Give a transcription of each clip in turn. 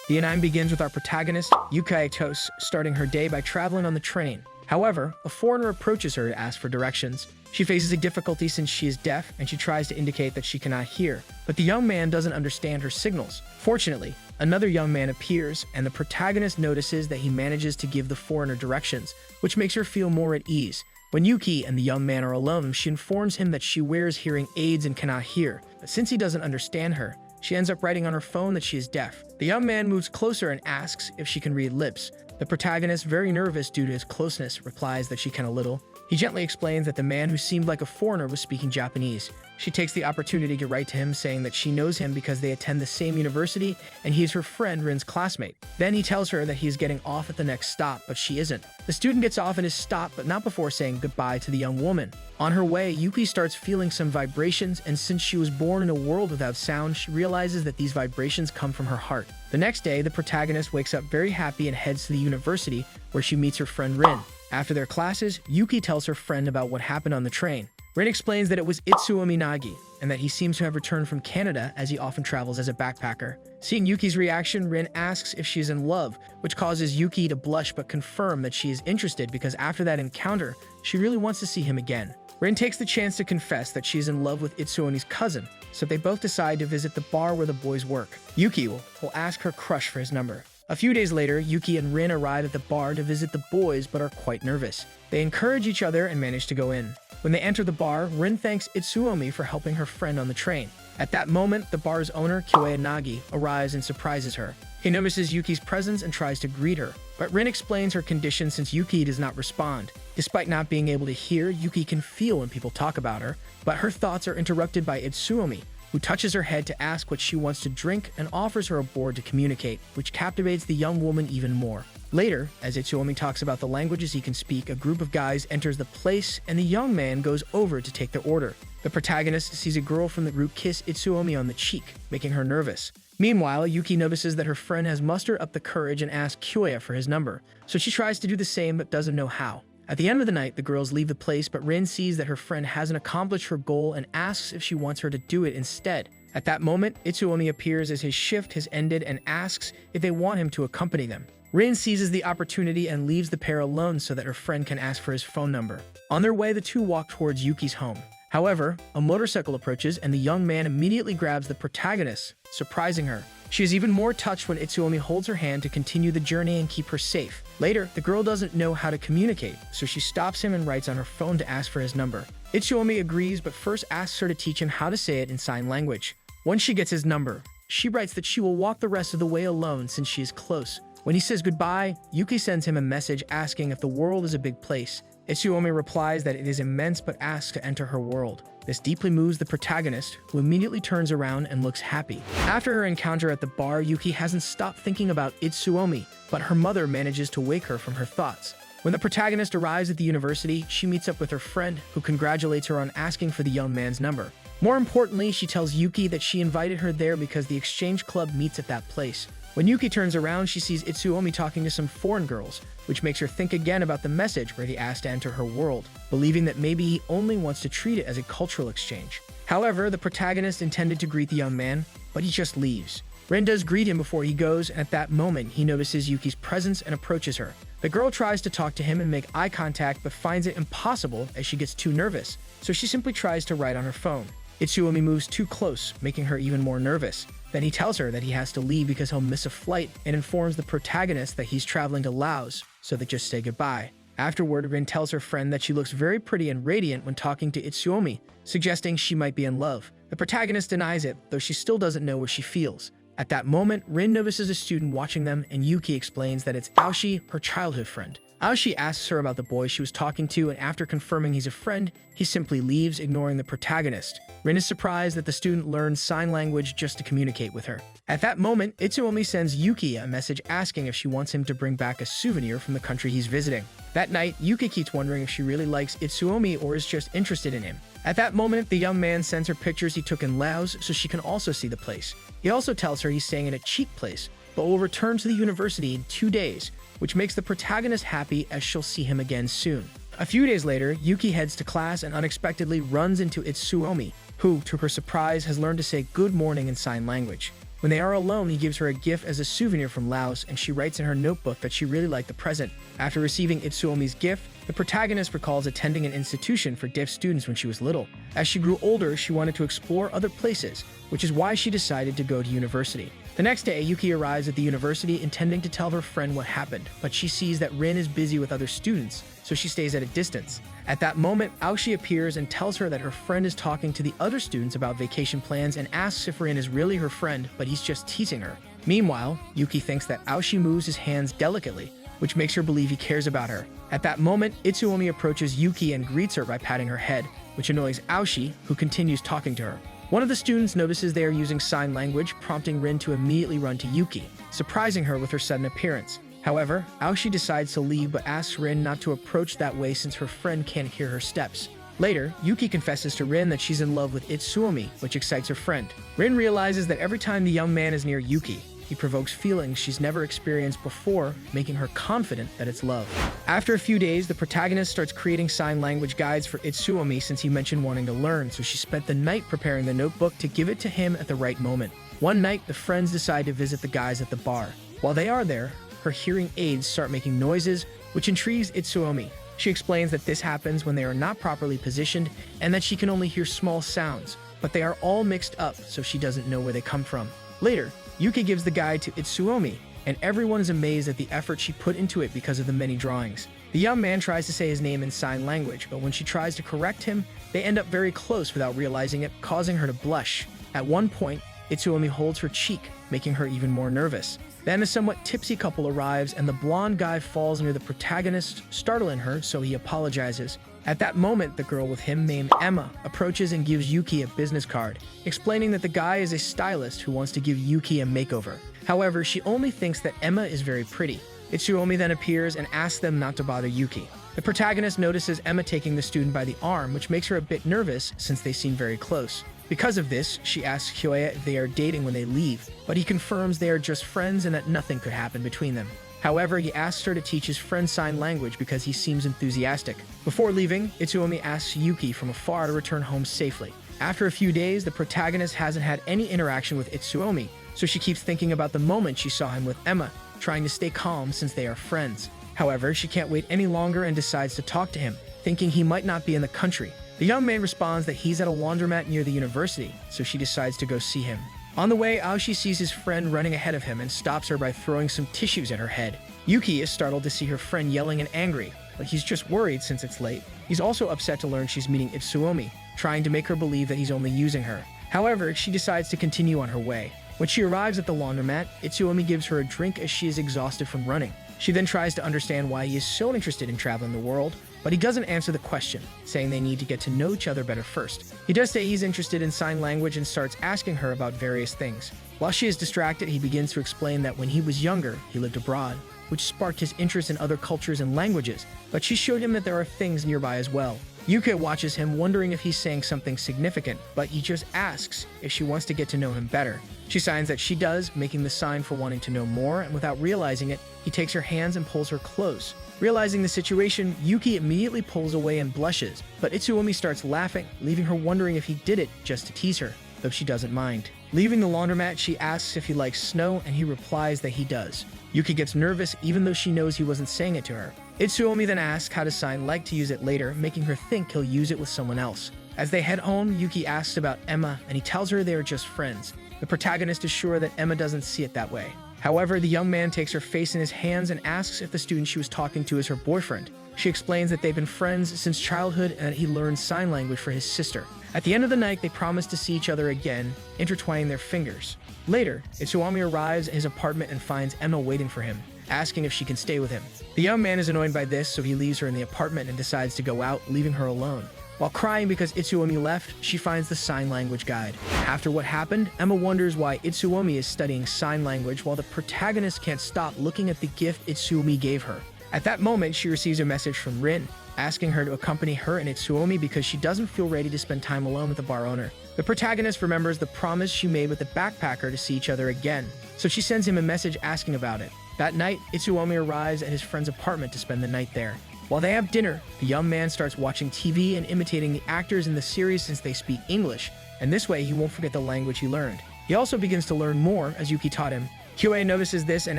The anime begins with our protagonist, Yuka Atos, starting her day by traveling on the train. However, a foreigner approaches her to ask for directions. She faces a difficulty since she is deaf, and she tries to indicate that she cannot hear, but the young man doesn't understand her signals. Fortunately, another young man appears, and the protagonist notices that he manages to give the foreigner directions, which makes her feel more at ease. When Yuki and the young man are alone, she informs him that she wears hearing aids and cannot hear, but since he doesn't understand her, she ends up writing on her phone that she is deaf. The young man moves closer and asks if she can read lips. The protagonist, very nervous due to his closeness, replies that she can a little. He gently explains that the man who seemed like a foreigner was speaking Japanese. She takes the opportunity to write to him, saying that she knows him because they attend the same university and he is her friend Rin's classmate. Then he tells her that he is getting off at the next stop, but she isn't. The student gets off at his stop, but not before saying goodbye to the young woman. On her way, Yuki starts feeling some vibrations, and since she was born in a world without sound, she realizes that these vibrations come from her heart. The next day, the protagonist wakes up very happy and heads to the university, where she meets her friend Rin. After their classes, Yuki tells her friend about what happened on the train. Rin explains that it was Itsuomi Nagi, and that he seems to have returned from Canada as he often travels as a backpacker. Seeing Yuki's reaction, Rin asks if she's in love, which causes Yuki to blush but confirm that she is interested because after that encounter, she really wants to see him again. Rin takes the chance to confess that she's in love with Itsuomi's cousin, so they both decide to visit the bar where the boys work. Yuki will ask her crush for his number. A few days later, Yuki and Rin arrive at the bar to visit the boys but are quite nervous. They encourage each other and manage to go in. When they enter the bar, Rin thanks Itsuomi for helping her friend on the train. At that moment, the bar's owner, Kyoei Nagi, arrives and surprises her. He notices Yuki's presence and tries to greet her, but Rin explains her condition since Yuki does not respond. Despite not being able to hear, Yuki can feel when people talk about her, but her thoughts are interrupted by Itsuomi, who touches her head to ask what she wants to drink and offers her a board to communicate, which captivates the young woman even more. Later, as Itsuomi talks about the languages he can speak, a group of guys enters the place and the young man goes over to take their order. The protagonist sees a girl from the group kiss Itsuomi on the cheek, making her nervous. Meanwhile, Yuki notices that her friend has mustered up the courage and asks Kyoya for his number, so she tries to do the same but doesn't know how. At the end of the night, the girls leave the place, but Rin sees that her friend hasn't accomplished her goal and asks if she wants her to do it instead. At that moment, Itsuomi appears as his shift has ended and asks if they want him to accompany them. Rin seizes the opportunity and leaves the pair alone so that her friend can ask for his phone number. On their way, the two walk towards Yuki's home. However, a motorcycle approaches and the young man immediately grabs the protagonist, surprising her. She is even more touched when Itsuomi holds her hand to continue the journey and keep her safe. Later, the girl doesn't know how to communicate, so she stops him and writes on her phone to ask for his number. Itsuomi agrees but first asks her to teach him how to say it in sign language. Once she gets his number, she writes that she will walk the rest of the way alone since she is close. When he says goodbye, Yuki sends him a message asking if the world is a big place. Itsuomi replies that it is immense but asks to enter her world. This deeply moves the protagonist, who immediately turns around and looks happy. After her encounter at the bar, Yuki hasn't stopped thinking about Itsuomi, but her mother manages to wake her from her thoughts. When the protagonist arrives at the university, she meets up with her friend, who congratulates her on asking for the young man's number. More importantly, she tells Yuki that she invited her there because the exchange club meets at that place. When Yuki turns around, she sees Itsuomi talking to some foreign girls, which makes her think again about the message where he asked to enter her world, believing that maybe he only wants to treat it as a cultural exchange. However, the protagonist intended to greet the young man, but he just leaves. Ren does greet him before he goes, and at that moment, he notices Yuki's presence and approaches her. The girl tries to talk to him and make eye contact, but finds it impossible as she gets too nervous, so she simply tries to write on her phone. Itsuomi moves too close, making her even more nervous. Then he tells her that he has to leave because he'll miss a flight and informs the protagonist that he's traveling to Laos, so they just say goodbye. Afterward, Rin tells her friend that she looks very pretty and radiant when talking to Itsuomi, suggesting she might be in love. The protagonist denies it, though she still doesn't know what she feels. At that moment, Rin notices a student watching them, and Yuki explains that it's Ashi, her childhood friend. Ashi asks her about the boy she was talking to, and after confirming he's a friend, he simply leaves, ignoring the protagonist. Rin is surprised that the student learns sign language just to communicate with her. At that moment, Itsuomi sends Yuki a message asking if she wants him to bring back a souvenir from the country he's visiting. That night, Yuki keeps wondering if she really likes Itsuomi or is just interested in him. At that moment, the young man sends her pictures he took in Laos so she can also see the place. He also tells her he's staying in a cheap place, but will return to the university in 2 days, which makes the protagonist happy as she'll see him again soon. A few days later, Yuki heads to class and unexpectedly runs into Itsuomi, who, to her surprise, has learned to say good morning in sign language. When they are alone, he gives her a gift as a souvenir from Laos, and she writes in her notebook that she really liked the present. After receiving Itsuomi's gift, the protagonist recalls attending an institution for deaf students when she was little. As she grew older, she wanted to explore other places, which is why she decided to go to university. The next day, Yuki arrives at the university intending to tell her friend what happened, but she sees that Rin is busy with other students, so she stays at a distance. At that moment, Ashi appears and tells her that her friend is talking to the other students about vacation plans and asks if Rin is really her friend, but he's just teasing her. Meanwhile, Yuki thinks that Ashi moves his hands delicately, which makes her believe he cares about her. At that moment, Itsuomi approaches Yuki and greets her by patting her head, which annoys Ashi, who continues talking to her. One of the students notices they are using sign language, prompting Rin to immediately run to Yuki, surprising her with her sudden appearance. However, Aoshi decides to leave but asks Rin not to approach that way since her friend can't hear her steps. Later, Yuki confesses to Rin that she's in love with Itsuomi, which excites her friend. Rin realizes that every time the young man is near Yuki, he provokes feelings she's never experienced before, making her confident that it's love. After a few days, the protagonist starts creating sign language guides for Itsuomi since he mentioned wanting to learn, so she spent the night preparing the notebook to give it to him at the right moment. One night, the friends decide to visit the guys at the bar. While they are there, her hearing aids start making noises, which intrigues Itsuomi. She explains that this happens when they are not properly positioned and that she can only hear small sounds, but they are all mixed up, so she doesn't know where they come from. Later, Yuki gives the guide to Itsuomi, and everyone is amazed at the effort she put into it because of the many drawings. The young man tries to say his name in sign language, but when she tries to correct him, they end up very close without realizing it, causing her to blush. At one point, Itsuomi holds her cheek, making her even more nervous. Then a somewhat tipsy couple arrives, and the blonde guy falls near the protagonist, startling her, so he apologizes. At that moment, the girl with him, named Emma, approaches and gives Yuki a business card, explaining that the guy is a stylist who wants to give Yuki a makeover. However, she only thinks that Emma is very pretty. Itsuomi then appears and asks them not to bother Yuki. The protagonist notices Emma taking the student by the arm, which makes her a bit nervous since they seem very close. Because of this, she asks Hyoya if they are dating when they leave, but he confirms they are just friends and that nothing could happen between them. However, he asks her to teach his friend sign language because he seems enthusiastic. Before leaving, Itsuomi asks Yuki from afar to return home safely. After a few days, the protagonist hasn't had any interaction with Itsuomi, so she keeps thinking about the moment she saw him with Emma, trying to stay calm since they are friends. However, she can't wait any longer and decides to talk to him, thinking he might not be in the country. The young man responds that he's at a laundromat near the university, so she decides to go see him. On the way, Aoshi sees his friend running ahead of him and stops her by throwing some tissues at her head. Yuki is startled to see her friend yelling and angry, but he's just worried since it's late. He's also upset to learn she's meeting Itsuomi, trying to make her believe that he's only using her. However, she decides to continue on her way. When she arrives at the laundromat, Itsuomi gives her a drink as she is exhausted from running. She then tries to understand why he is so interested in traveling the world, but he doesn't answer the question, saying they need to get to know each other better first. He does say he's interested in sign language and starts asking her about various things. While she is distracted, he begins to explain that when he was younger, he lived abroad, which sparked his interest in other cultures and languages, but she showed him that there are things nearby as well. Yuka watches him, wondering if he's saying something significant, but he just asks if she wants to get to know him better. She signs that she does, making the sign for wanting to know more, and without realizing it, he takes her hands and pulls her close. Realizing the situation, Yuki immediately pulls away and blushes, but Itsuomi starts laughing, leaving her wondering if he did it just to tease her, though she doesn't mind. Leaving the laundromat, she asks if he likes snow, and he replies that he does. Yuki gets nervous even though she knows he wasn't saying it to her. Itsuomi then asks how to sign like to use it later, making her think he'll use it with someone else. As they head home, Yuki asks about Emma, and he tells her they are just friends. The protagonist is sure that Emma doesn't see it that way. However, the young man takes her face in his hands and asks if the student she was talking to is her boyfriend. She explains that they've been friends since childhood and that he learned sign language for his sister. At the end of the night, they promise to see each other again, intertwining their fingers. Later, Itsuomi arrives at his apartment and finds Emma waiting for him, asking if she can stay with him. The young man is annoyed by this, so he leaves her in the apartment and decides to go out, leaving her alone. While crying because Itsuomi left, she finds the sign language guide. After what happened, Emma wonders why Itsuomi is studying sign language while the protagonist can't stop looking at the gift Itsuomi gave her. At that moment, she receives a message from Rin, asking her to accompany her and Itsuomi because she doesn't feel ready to spend time alone with the bar owner. The protagonist remembers the promise she made with the backpacker to see each other again, so she sends him a message asking about it. That night, Itsuomi arrives at his friend's apartment to spend the night there. While they have dinner, the young man starts watching TV and imitating the actors in the series since they speak English, and this way he won't forget the language he learned. He also begins to learn more, as Yuki taught him. QA notices this and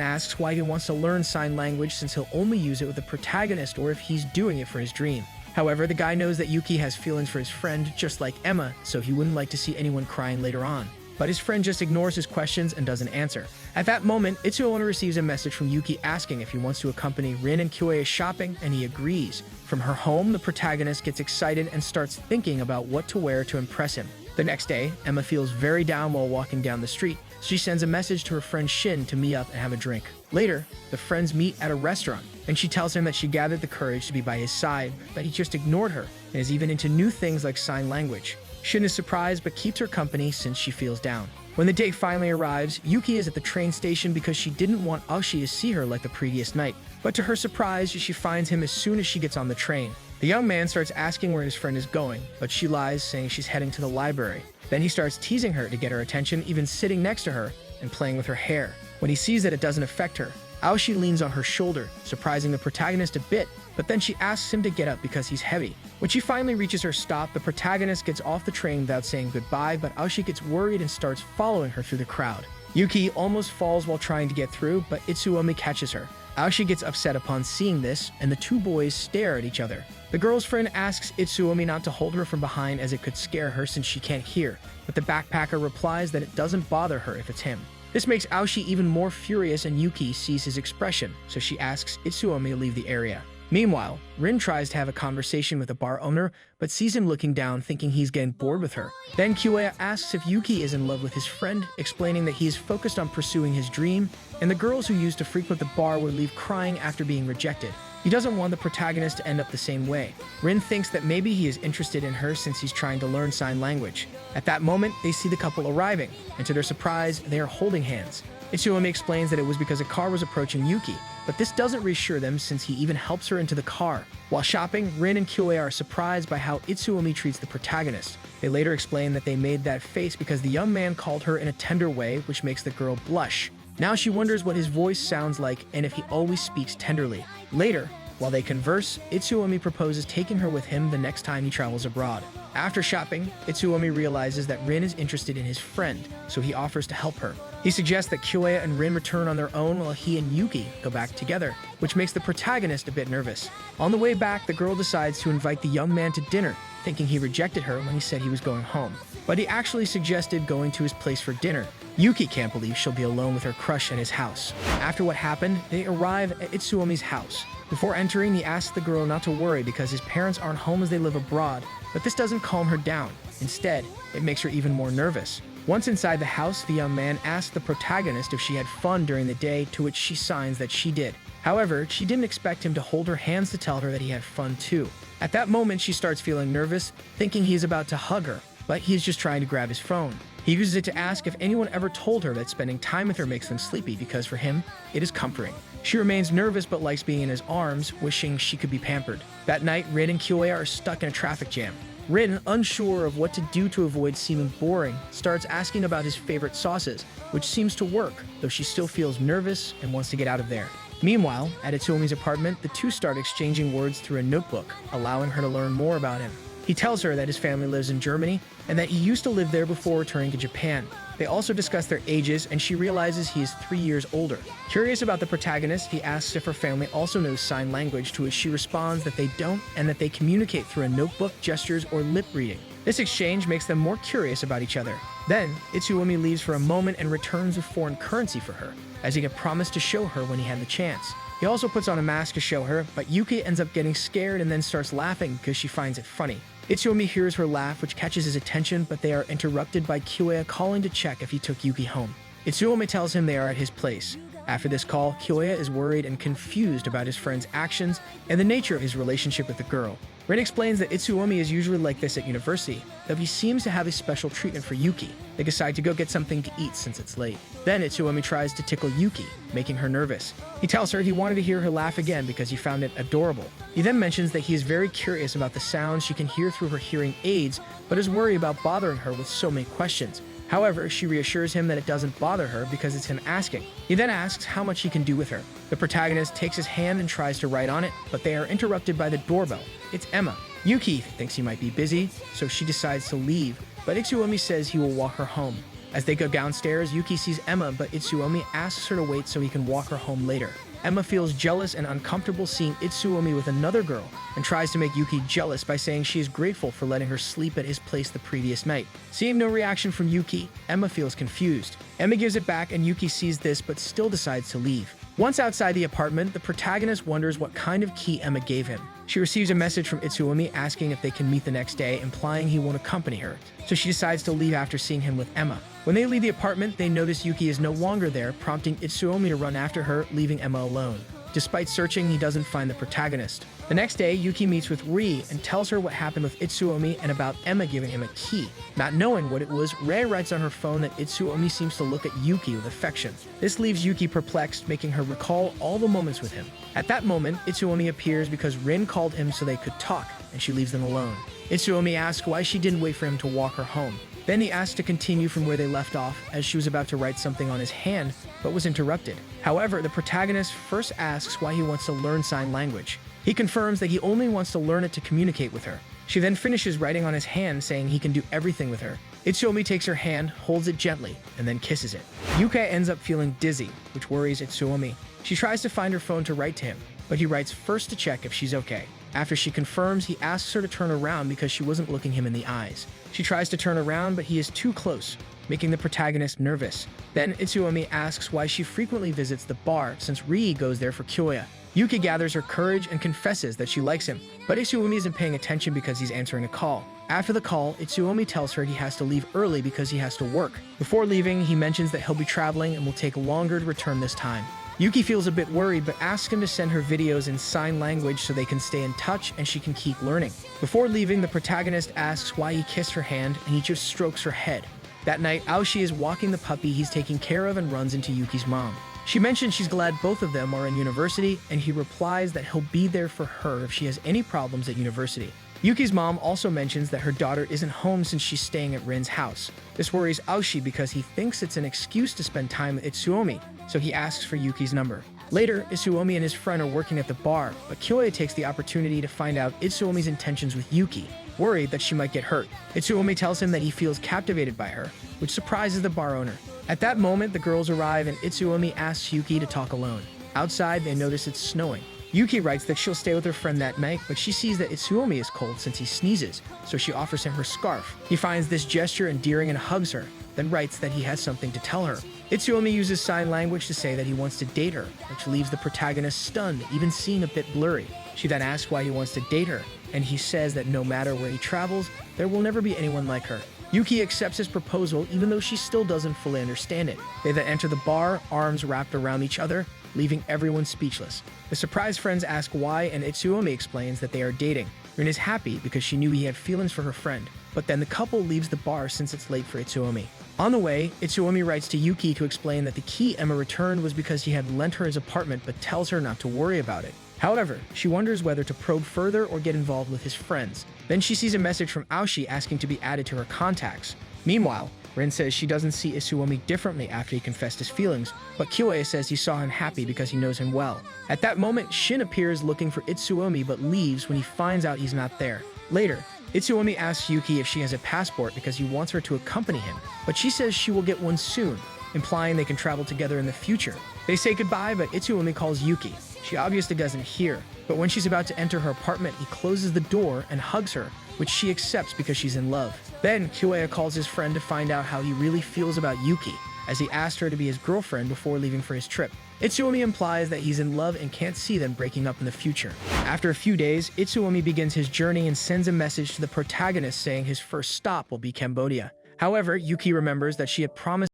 asks why he wants to learn sign language since he'll only use it with the protagonist or if he's doing it for his dream. However, the guy knows that Yuki has feelings for his friend just like Emma, so he wouldn't like to see anyone crying later on. But his friend just ignores his questions and doesn't answer. At that moment, Itsuomi receives a message from Yuki asking if he wants to accompany Rin and QA shopping, and he agrees. From her home, the protagonist gets excited and starts thinking about what to wear to impress him. The next day, Emma feels very down while walking down the street. She sends a message to her friend Shin to meet up and have a drink. Later, the friends meet at a restaurant, and she tells him that she gathered the courage to be by his side, but he just ignored her and is even into new things like sign language. Shin is surprised but keeps her company since she feels down. When the day finally arrives, Yuki is at the train station because she didn't want Ashi to see her like the previous night. But to her surprise, she finds him as soon as she gets on the train. The young man starts asking where his friend is going, but she lies, saying she's heading to the library. Then he starts teasing her to get her attention, even sitting next to her and playing with her hair. When he sees that it doesn't affect her, Aoshi leans on her shoulder, surprising the protagonist a bit, but then she asks him to get up because he's heavy. When she finally reaches her stop, the protagonist gets off the train without saying goodbye, but Aoshi gets worried and starts following her through the crowd. Yuki almost falls while trying to get through, but Itsuomi catches her. Aoshi gets upset upon seeing this, and the two boys stare at each other. The girl's friend asks Itsuomi not to hold her from behind as it could scare her since she can't hear, but the backpacker replies that it doesn't bother her if it's him. This makes Aoshi even more furious, and Yuki sees his expression, so she asks Itsuomi to leave the area. Meanwhile, Rin tries to have a conversation with the bar owner, but sees him looking down, thinking he's getting bored with her. Then QA asks if Yuki is in love with his friend, explaining that he is focused on pursuing his dream, and the girls who used to frequent the bar would leave crying after being rejected. He doesn't want the protagonist to end up the same way. Rin thinks that maybe he is interested in her since he's trying to learn sign language. At that moment, they see the couple arriving, and to their surprise, they are holding hands. Itsuomi explains that it was because a car was approaching Yuki, but this doesn't reassure them since he even helps her into the car. While shopping, Rin and QA are surprised by how Itsuomi treats the protagonist. They later explain that they made that face because the young man called her in a tender way, which makes the girl blush. Now she wonders what his voice sounds like and if he always speaks tenderly. Later, while they converse, Itsuomi proposes taking her with him the next time he travels abroad. After shopping, Itsuomi realizes that Rin is interested in his friend, so he offers to help her. He suggests that Kyoya and Rin return on their own while he and Yuki go back together, which makes the protagonist a bit nervous. On the way back, the girl decides to invite the young man to dinner, thinking he rejected her when he said he was going home. But he actually suggested going to his place for dinner. Yuki can't believe she'll be alone with her crush at his house. After what happened, they arrive at Itsuomi's house. Before entering, he asks the girl not to worry because his parents aren't home as they live abroad, but this doesn't calm her down. Instead, it makes her even more nervous. Once inside the house, the young man asks the protagonist if she had fun during the day, to which she signs that she did. However, she didn't expect him to hold her hands to tell her that he had fun too. At that moment, she starts feeling nervous, thinking he is about to hug her, but he is just trying to grab his phone. He uses it to ask if anyone ever told her that spending time with her makes them sleepy because for him, it is comforting. She remains nervous but likes being in his arms, wishing she could be pampered. That night, Rin and Kyoya are stuck in a traffic jam. Rin, unsure of what to do to avoid seeming boring, starts asking about his favorite sauces, which seems to work, though she still feels nervous and wants to get out of there. Meanwhile, at Itsuomi's apartment, the two start exchanging words through a notebook, allowing her to learn more about him. He tells her that his family lives in Germany and that he used to live there before returning to Japan. They also discuss their ages, and she realizes he is 3 years older. Curious about the protagonist, he asks if her family also knows sign language, to which she responds that they don't and that they communicate through a notebook, gestures, or lip reading. This exchange makes them more curious about each other. Then, Itsuomi leaves for a moment and returns with foreign currency for her, as he had promised to show her when he had the chance. He also puts on a mask to show her, but Yuki ends up getting scared and then starts laughing because she finds it funny. Itsuomi hears her laugh, which catches his attention, but they are interrupted by Kyoya calling to check if he took Yuki home. Itsuomi tells him they are at his place. After this call, Kyoya is worried and confused about his friend's actions and the nature of his relationship with the girl. Rin explains that Itsuomi is usually like this at university, though he seems to have a special treatment for Yuki. They decide to go get something to eat since it's late. Then Itsuomi tries to tickle Yuki, making her nervous. He tells her he wanted to hear her laugh again because he found it adorable. He then mentions that he is very curious about the sounds she can hear through her hearing aids, but is worried about bothering her with so many questions. However, she reassures him that it doesn't bother her because it's him asking. He then asks how much he can do with her. The protagonist takes his hand and tries to write on it, but they are interrupted by the doorbell. It's Emma. Yuki thinks he might be busy, so she decides to leave, but Itsuomi says he will walk her home. As they go downstairs, Yuki sees Emma, but Itsuomi asks her to wait so he can walk her home later. Emma feels jealous and uncomfortable seeing Itsuomi with another girl and tries to make Yuki jealous by saying she is grateful for letting her sleep at his place the previous night. Seeing no reaction from Yuki, Emma feels confused. Emma gives it back and Yuki sees this but still decides to leave. Once outside the apartment, the protagonist wonders what kind of key Emma gave him. She receives a message from Itsuomi asking if they can meet the next day, implying he won't accompany her, so she decides to leave after seeing him with Emma. When they leave the apartment, they notice Yuki is no longer there, prompting Itsuomi to run after her, leaving Emma alone. Despite searching, he doesn't find the protagonist. The next day, Yuki meets with Rizz and tells her what happened with Itsuomi and about Emma giving him a key. Not knowing what it was, Ren writes on her phone that Itsuomi seems to look at Yuki with affection. This leaves Yuki perplexed, making her recall all the moments with him. At that moment, Itsuomi appears because Ren called him so they could talk, and she leaves them alone. Itsuomi asks why she didn't wait for him to walk her home. Then he asks to continue from where they left off, as she was about to write something on his hand, but was interrupted. However, the protagonist first asks why he wants to learn sign language. He confirms that he only wants to learn it to communicate with her. She then finishes writing on his hand, saying he can do everything with her. Itsuomi takes her hand, holds it gently, and then kisses it. Yuki ends up feeling dizzy, which worries Itsuomi. She tries to find her phone to write to him, but he writes first to check if she's okay. After she confirms, he asks her to turn around because she wasn't looking him in the eyes. She tries to turn around, but he is too close, making the protagonist nervous. Then Itsuomi asks why she frequently visits the bar since Rizz goes there for Kyoya. Yuki gathers her courage and confesses that she likes him, but Itsuomi isn't paying attention because he's answering a call. After the call, Itsuomi tells her he has to leave early because he has to work. Before leaving, he mentions that he'll be traveling and will take longer to return this time. Yuki feels a bit worried but asks him to send her videos in sign language so they can stay in touch and she can keep learning. Before leaving, the protagonist asks why he kissed her hand and he just strokes her head. That night, Ashi is walking the puppy he's taking care of and runs into Yuki's mom. She mentions she's glad both of them are in university, and he replies that he'll be there for her if she has any problems at university. Yuki's mom also mentions that her daughter isn't home since she's staying at Ren's house. This worries Ashi because he thinks it's an excuse to spend time with Itsuomi, so he asks for Yuki's number. Later, Itsuomi and his friend are working at the bar, but Kyoya takes the opportunity to find out Itsuomi's intentions with Yuki, worried that she might get hurt. Itsuomi tells him that he feels captivated by her, which surprises the bar owner. At that moment, the girls arrive and Itsuomi asks Yuki to talk alone. Outside, they notice it's snowing. Yuki writes that she'll stay with her friend that night, but she sees that Itsuomi is cold since he sneezes, so she offers him her scarf. He finds this gesture endearing and hugs her, then writes that he has something to tell her. Itsuomi uses sign language to say that he wants to date her, which leaves the protagonist stunned, even seeing a bit blurry. She then asks why he wants to date her, and he says that no matter where he travels, there will never be anyone like her. Yuki accepts his proposal even though she still doesn't fully understand it. They then enter the bar, arms wrapped around each other, leaving everyone speechless. The surprised friends ask why, and Itsuomi explains that they are dating. Rin is happy because she knew he had feelings for her friend, but then the couple leaves the bar since it's late for Itsuomi. On the way, Itsuomi writes to Yuki to explain that the key Emma returned was because he had lent her his apartment but tells her not to worry about it. However, she wonders whether to probe further or get involved with his friends. Then she sees a message from Ashi asking to be added to her contacts. Meanwhile, Ren says she doesn't see Itsuomi differently after he confessed his feelings, but Kyoya says he saw him happy because he knows him well. At that moment, Shin appears looking for Itsuomi but leaves when he finds out he's not there. Later, Itsuomi asks Yuki if she has a passport because he wants her to accompany him, but she says she will get one soon, implying they can travel together in the future. They say goodbye, but Itsuomi calls Yuki. She obviously doesn't hear, but when she's about to enter her apartment, he closes the door and hugs her, which she accepts because she's in love. Then, Kyoya calls his friend to find out how he really feels about Yuki, as he asked her to be his girlfriend before leaving for his trip. Itsuomi implies that he's in love and can't see them breaking up in the future. After a few days, Itsuomi begins his journey and sends a message to the protagonist saying his first stop will be Cambodia. However, Yuki remembers that she had promised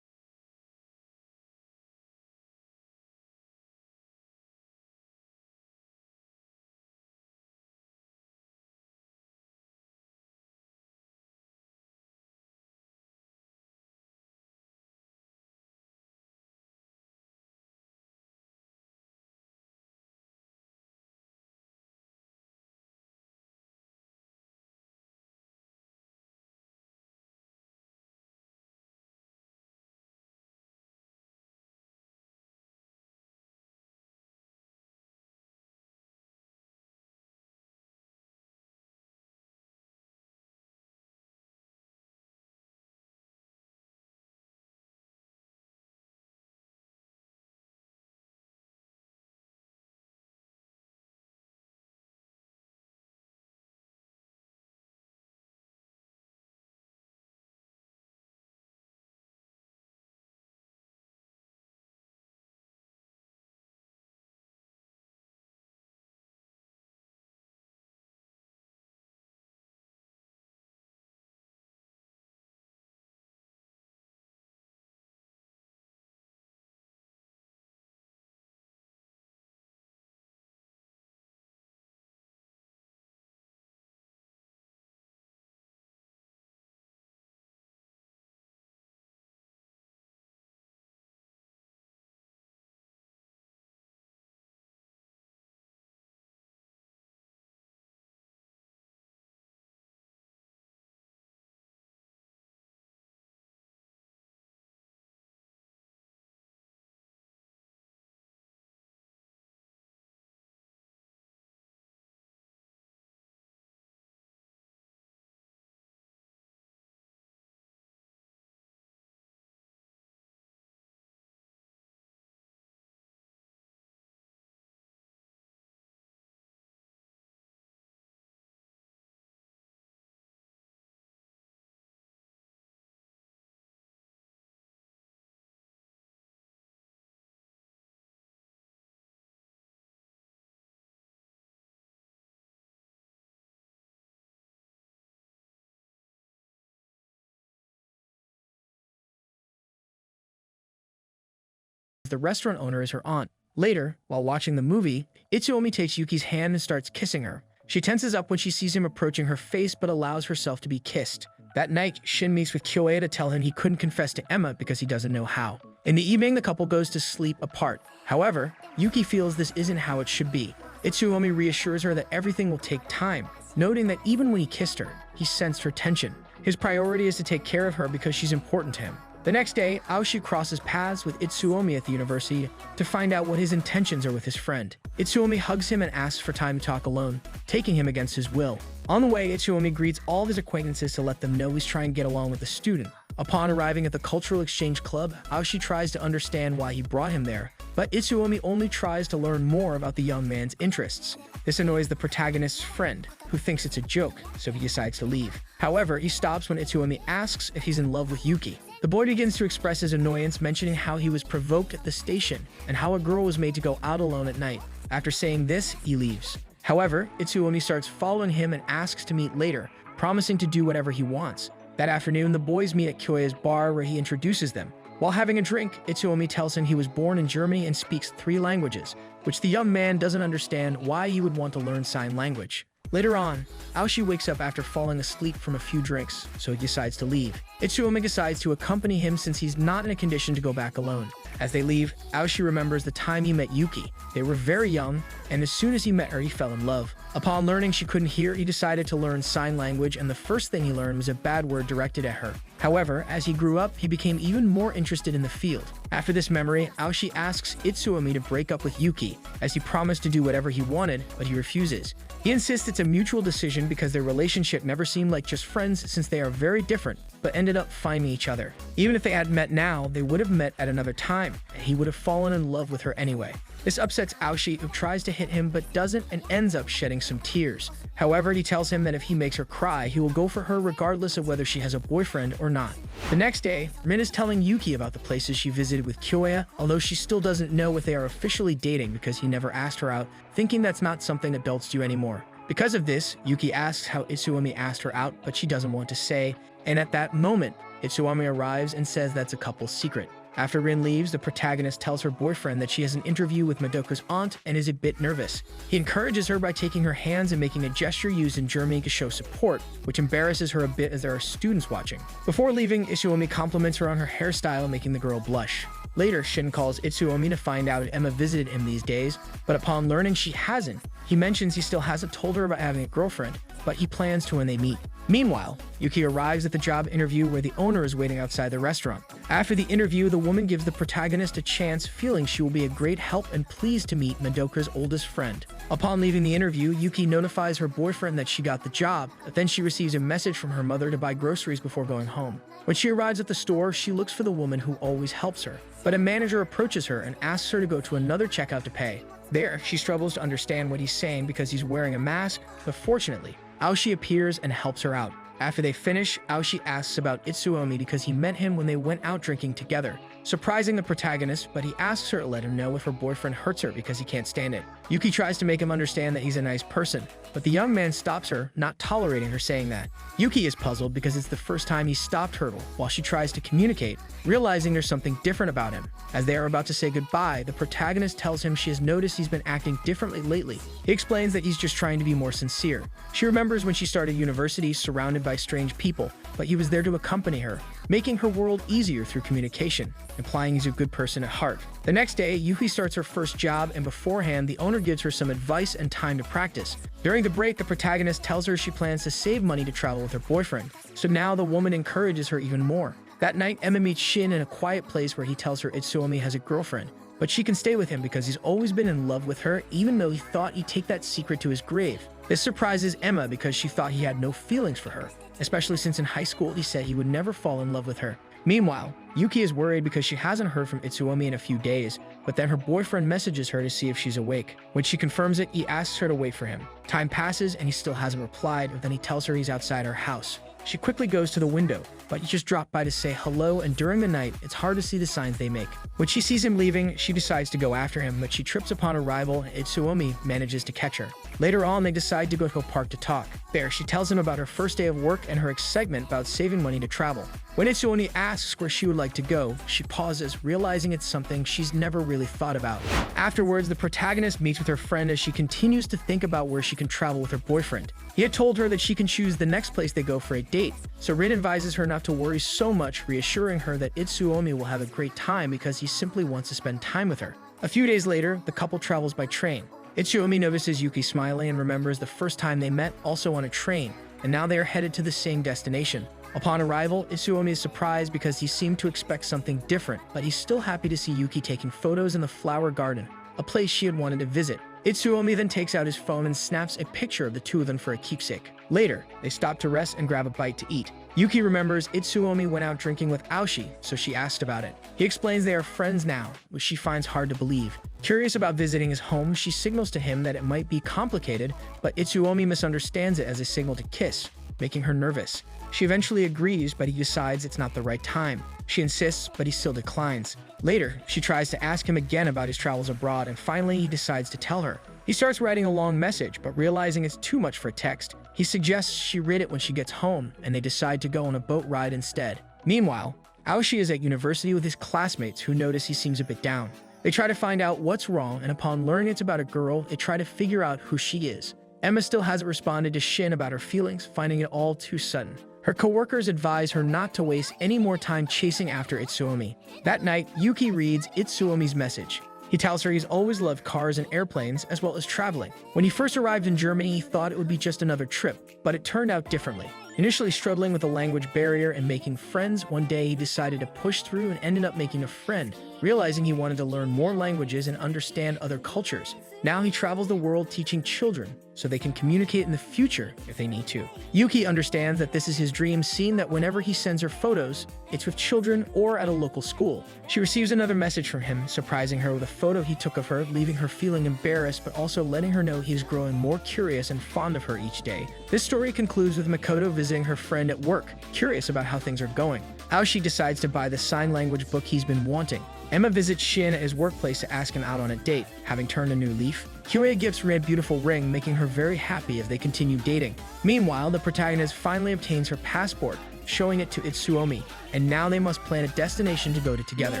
the restaurant owner is her aunt. Later, while watching the movie, Itsuomi takes Yuki's hand and starts kissing her. She tenses up when she sees him approaching her face but allows herself to be kissed. That night, Shin meets with Kyoya to tell him he couldn't confess to Emma because he doesn't know how. In the evening, the couple goes to sleep apart. However, Yuki feels this isn't how it should be. Itsuomi reassures her that everything will take time, noting that even when he kissed her, he sensed her tension. His priority is to take care of her because she's important to him. The next day, Aoshi crosses paths with Itsuomi at the university to find out what his intentions are with his friend. Itsuomi hugs him and asks for time to talk alone, taking him against his will. On the way, Itsuomi greets all of his acquaintances to let them know he's trying to get along with the student. Upon arriving at the cultural exchange club, Aoshi tries to understand why he brought him there, but Itsuomi only tries to learn more about the young man's interests. This annoys the protagonist's friend, who thinks it's a joke, so he decides to leave. However, he stops when Itsuomi asks if he's in love with Yuki. The boy begins to express his annoyance, mentioning how he was provoked at the station and how a girl was made to go out alone at night. After saying this, he leaves. However, Itsuomi starts following him and asks to meet later, promising to do whatever he wants. That afternoon, the boys meet at Kyoya's bar where he introduces them. While having a drink, Itsuomi tells him he was born in Germany and speaks 3 languages, which the young man doesn't understand why he would want to learn sign language. Later on, Aoshi wakes up after falling asleep from a few drinks, so he decides to leave. Itsuomi decides to accompany him since he's not in a condition to go back alone. As they leave, Aoshi remembers the time he met Yuki. They were very young, and as soon as he met her, he fell in love. Upon learning she couldn't hear, he decided to learn sign language, and the first thing he learned was a bad word directed at her. However, as he grew up, he became even more interested in the field. After this memory, Aoshi asks Itsuomi to break up with Yuki, as he promised to do whatever he wanted, but he refuses. He insists it's a mutual decision because their relationship never seemed like just friends since they are very different, but ended up finding each other. Even if they had met now, they would have met at another time, and he would have fallen in love with her anyway. This upsets Aoshi, who tries to hit him but doesn't and ends up shedding some tears. However, he tells him that if he makes her cry, he will go for her regardless of whether she has a boyfriend or not. The next day, Rin is telling Yuki about the places she visited with Kyoya, although she still doesn't know if they are officially dating because he never asked her out, thinking that's not something adults do anymore. Because of this, Yuki asks how Itsuomi asked her out, but she doesn't want to say, and at that moment, Itsuomi arrives and says that's a couple's secret. After Rin leaves, the protagonist tells her boyfriend that she has an interview with Madoka's aunt and is a bit nervous. He encourages her by taking her hands and making a gesture used in Germany to show support, which embarrasses her a bit as there are students watching. Before leaving, Itsuomi compliments her on her hairstyle, making the girl blush. Later, Shin calls Itsuomi to find out if Emma visited him these days, but upon learning she hasn't, he mentions he still hasn't told her about having a girlfriend, but he plans to when they meet. Meanwhile, Yuki arrives at the job interview where the owner is waiting outside the restaurant. After the interview, the woman gives the protagonist a chance, feeling she will be a great help and pleased to meet Madoka's oldest friend. Upon leaving the interview, Yuki notifies her boyfriend that she got the job, but then she receives a message from her mother to buy groceries before going home. When she arrives at the store, she looks for the woman who always helps her, but a manager approaches her and asks her to go to another checkout to pay. There, she struggles to understand what he's saying because he's wearing a mask, but fortunately, Aoshi appears and helps her out. After they finish, Aoshi asks about Itsuomi because he met him when they went out drinking together, surprising the protagonist, but he asks her to let him know if her boyfriend hurts her because he can't stand it. Yuki tries to make him understand that he's a nice person, but the young man stops her, not tolerating her saying that. Yuki is puzzled because it's the first time he stopped her while she tries to communicate, realizing there's something different about him. As they are about to say goodbye, the protagonist tells him she has noticed he's been acting differently lately. He explains that he's just trying to be more sincere. She remembers when she started university surrounded by strange people, but he was there to accompany her, making her world easier through communication, implying he's a good person at heart. The next day, Yuki starts her first job, and beforehand, the owner gives her some advice and time to practice. During the break, the protagonist tells her she plans to save money to travel with her boyfriend, so now the woman encourages her even more. That night, Emma meets Shin in a quiet place where he tells her Itsuomi has a girlfriend, but she can stay with him because he's always been in love with her, even though he thought he'd take that secret to his grave. This surprises Emma because she thought he had no feelings for her, especially since in high school he said he would never fall in love with her. Meanwhile, Yuki is worried because she hasn't heard from Itsuomi in a few days, but then her boyfriend messages her to see if she's awake. When she confirms it, he asks her to wait for him. Time passes and he still hasn't replied, but then he tells her he's outside her house. She quickly goes to the window, but he just dropped by to say hello, and during the night, it's hard to see the signs they make. When she sees him leaving, she decides to go after him, but she trips upon a rival and Itsuomi manages to catch her. Later on, they decide to go to a park to talk. There, she tells him about her first day of work and her excitement about saving money to travel. When Itsuomi asks where she would like to go, she pauses, realizing it's something she's never really thought about. Afterwards, the protagonist meets with her friend as she continues to think about where she can travel with her boyfriend. He had told her that she can choose the next place they go for a date, so Rin advises her not to worry so much, reassuring her that Itsuomi will have a great time because he simply wants to spend time with her. A few days later, the couple travels by train. Itsuomi notices Yuki smiling and remembers the first time they met, also on a train, and now they are headed to the same destination. Upon arrival, Itsuomi is surprised because he seemed to expect something different, but he's still happy to see Yuki taking photos in the flower garden, a place she had wanted to visit. Itsuomi then takes out his phone and snaps a picture of the two of them for a keepsake. Later, they stop to rest and grab a bite to eat. Yuki remembers Itsuomi went out drinking with Ashi, so she asked about it. He explains they are friends now, which she finds hard to believe. Curious about visiting his home, she signals to him that it might be complicated, but Itsuomi misunderstands it as a signal to kiss, making her nervous. She eventually agrees, but he decides it's not the right time. She insists, but he still declines. Later, she tries to ask him again about his travels abroad, and finally he decides to tell her. He starts writing a long message, but realizing it's too much for text, he suggests she read it when she gets home, and they decide to go on a boat ride instead. Meanwhile, Aoshi is at university with his classmates who notice he seems a bit down. They try to find out what's wrong, and upon learning it's about a girl, they try to figure out who she is. Emma still hasn't responded to Shin about her feelings, finding it all too sudden. Her coworkers advise her not to waste any more time chasing after Itsuomi. That night, Yuki reads Itsuomi's message. He tells her he's always loved cars and airplanes, as well as traveling. When he first arrived in Germany, he thought it would be just another trip, but it turned out differently. Initially struggling with the language barrier and making friends, one day he decided to push through and ended up making a friend, realizing he wanted to learn more languages and understand other cultures. Now he travels the world teaching children, so they can communicate in the future if they need to. Yuki understands that this is his dream, seeing that whenever he sends her photos, it's with children or at a local school. She receives another message from him, surprising her with a photo he took of her, leaving her feeling embarrassed, but also letting her know he is growing more curious and fond of her each day. This story concludes with Makoto visiting her friend at work, curious about how things are going. Aoshi decides to buy the sign language book he's been wanting. Emma visits Shin at his workplace to ask him out on a date, having turned a new leaf. Kyoya gives Rin a beautiful ring, making her very happy as they continue dating. Meanwhile, the protagonist finally obtains her passport, showing it to Itsuomi, and now they must plan a destination to go to together.